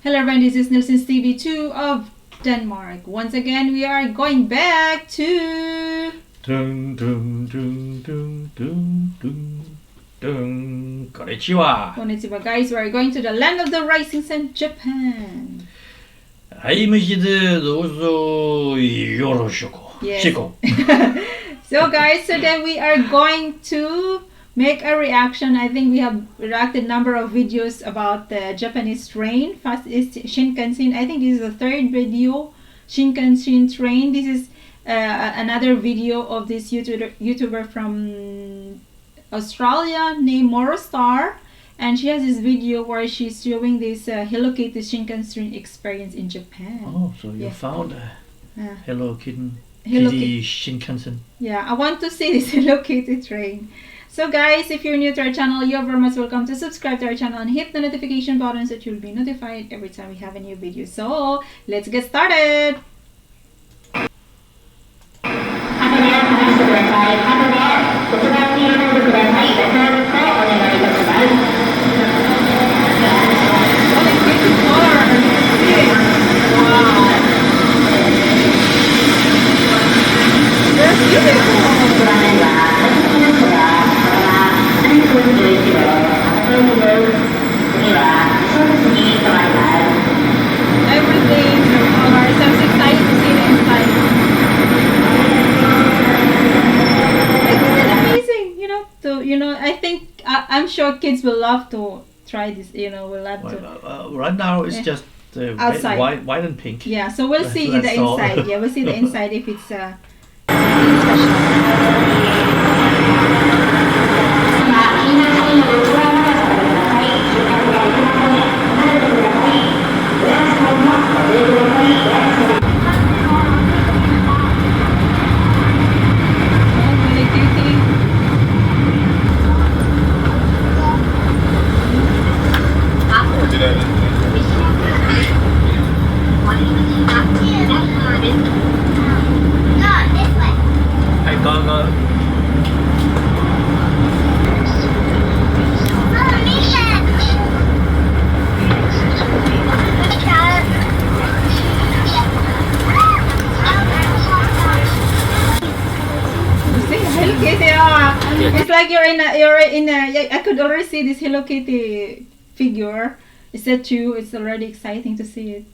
Hello everyone, this is Nilson's TV2 of Denmark. Once again, we are going back to... Konnichiwa. Konnichiwa guys, we are going to the land of the rising sun, Japan. Yes. So guys, today we are going to make a reaction. I think we have reacted number of videos about the Japanese train. First is Shinkansen. I think this is the third video, Shinkansen train. This is another video of this YouTuber from Australia named Morostar, and she has this video where she's showing this Hello Kitty Shinkansen experience in Japan. Oh, so you found a Hello Kitty Shinkansen. Yeah, I want to see this Hello Kitty train. So guys, if you're new to our channel, you're very much welcome to subscribe to our channel and hit the notification button so that you'll be notified every time we have a new video. So let's get started. I'm sure kids will love to try this. Will love to. Right now it's just outside, white and pink. Yeah, so we'll see the inside. Yeah, we'll see the inside if it's special. It's like you're in a. I could already see this Hello Kitty figure. Is that true? It's already exciting to see it.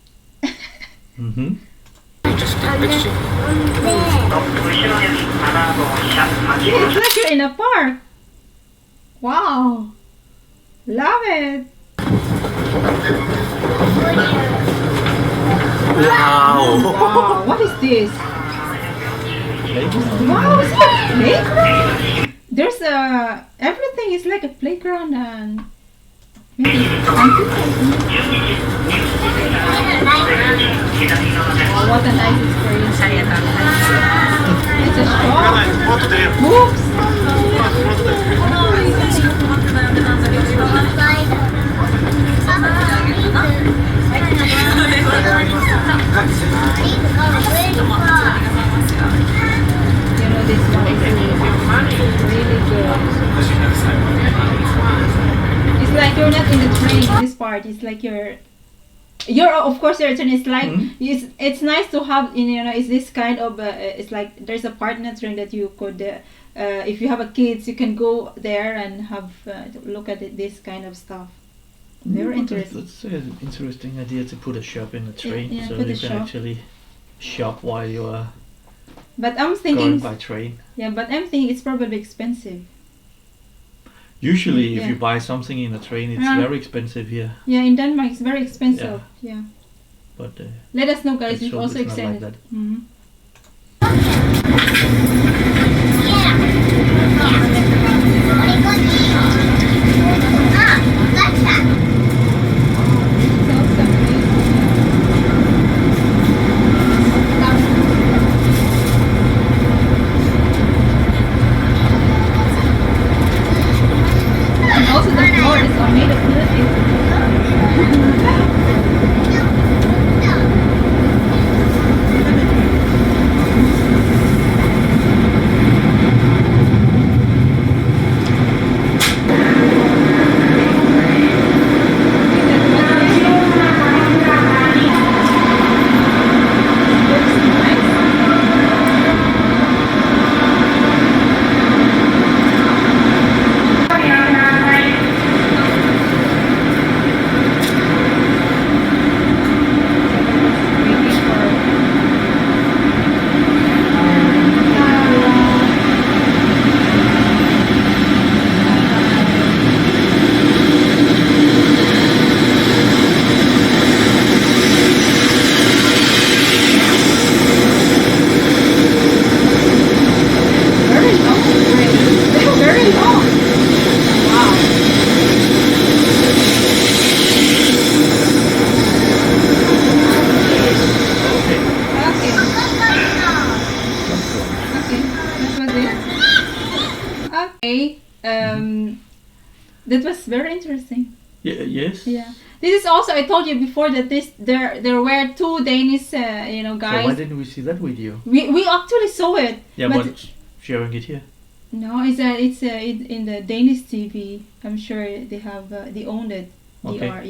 Just a picture. It's like you're in a park. Wow, love it. Wow, what is this? Wow, it's like a playground. There's everything is like a playground and maybe oh, what a nice experience. It's a shop. Oops. This one is really good. It's like you're not in the train. This part, it's like you're of course your train is like it's nice to have it's this kind of it's like there's a part in the train that you could if you have a kids you can go there and have look at this kind of stuff. Very interesting. That's an interesting idea to put a shop in the train, so you can actually shop while you are. But I'm thinking going by train. Yeah, but I'm thinking it's probably expensive. Usually, if you buy something in a train, it's very expensive here. Yeah, in Denmark it's very expensive. Yeah. But let us know, guys. We've also extended. Like Also, the floor is all made of wood. Okay. That was very interesting. Yeah. Yes. Yeah. This is also, I told you before that there were two Danish guys. So why didn't we see that video? We actually saw it. Yeah, but sharing it here. No, it's in the Danish TV. I'm sure they owned it. Okay.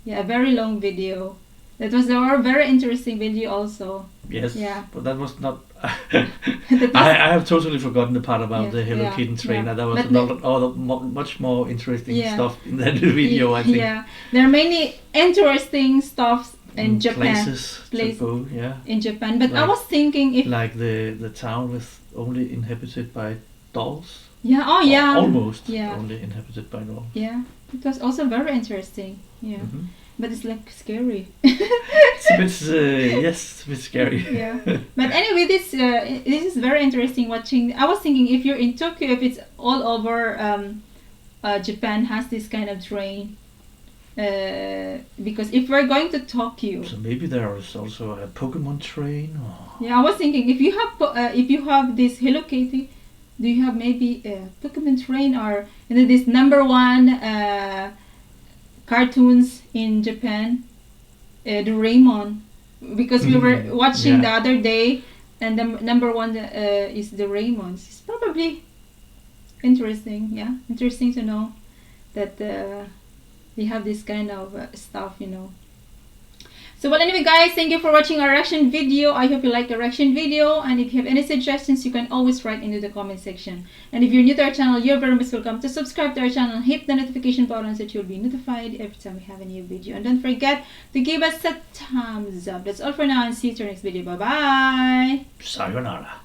Yeah, a very long video. That was a very interesting video also. Yes. Yeah. But that was not. I have totally forgotten the part about the Hello Kitty train. Yeah. There was much more interesting stuff in that video. I think. Yeah, there are many interesting stuff in Japan. Places to go. Yeah. In Japan, but I was thinking if the town was only inhabited by dolls. Yeah. Oh yeah. Almost. Yeah. Only inhabited by dolls. Yeah. It was also very interesting. Yeah. Mm-hmm. But it's like scary. It's a bit, it's a bit scary. Yeah. But anyway, this is very interesting watching. I was thinking if you're in Tokyo, if it's all over Japan has this kind of train. Because if we're going to Tokyo, so maybe there is also a Pokemon train. Or... Yeah, I was thinking if you have this Hello Kitty, do you have maybe a Pokemon train or this #1 cartoons in Japan, Doraemon, because we were watching the other day, and the #1 is Doraemon. It's probably interesting. Yeah, interesting to know that they have this kind of stuff, So, well, anyway, guys, thank you for watching our reaction video. I hope you liked the reaction video, and if you have any suggestions, you can always write into the comment section. And if you're new to our channel, you're very much welcome to subscribe to our channel and hit the notification button so that you'll be notified every time we have a new video. And don't forget to give us a thumbs up. That's all for now, and see you to our next video. Bye bye. Sayonara.